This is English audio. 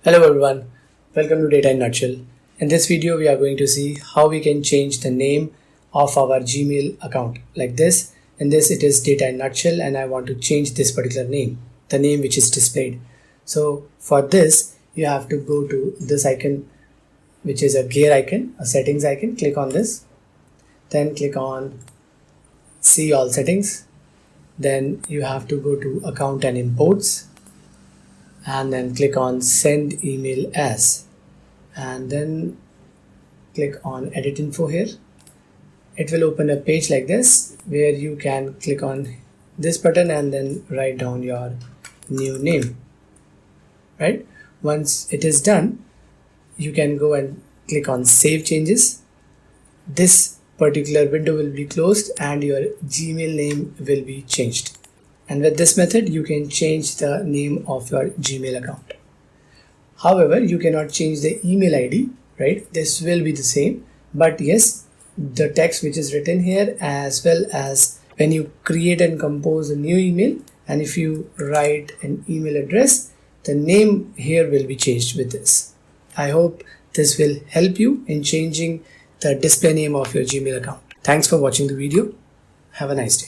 Hello everyone, welcome to Data in Nutshell. In this video we are going to see how we can change the name of our Gmail account like this. In this it is Data in Nutshell and I want to change this particular name, the name which is displayed. So for this you have to go to this icon which is a gear icon, a settings icon, click on this, then click on see all settings, then you have to go to account and imports and then click on send email as and then click on edit info here. It will open a page like this where you can click on this button and then write down your new name, right? Once it is done, you can go and click on save changes. This particular window will be closed and your Gmail name will be changed. And with this method, you can change the name of your Gmail account. However, you cannot change the email ID, right? This will be the same, but yes, the text which is written here, as well as when you create and compose a new email, and if you write an email address, the name here will be changed with this. I hope this will help you in changing the display name of your Gmail account. Thanks for watching the video. Have a nice day.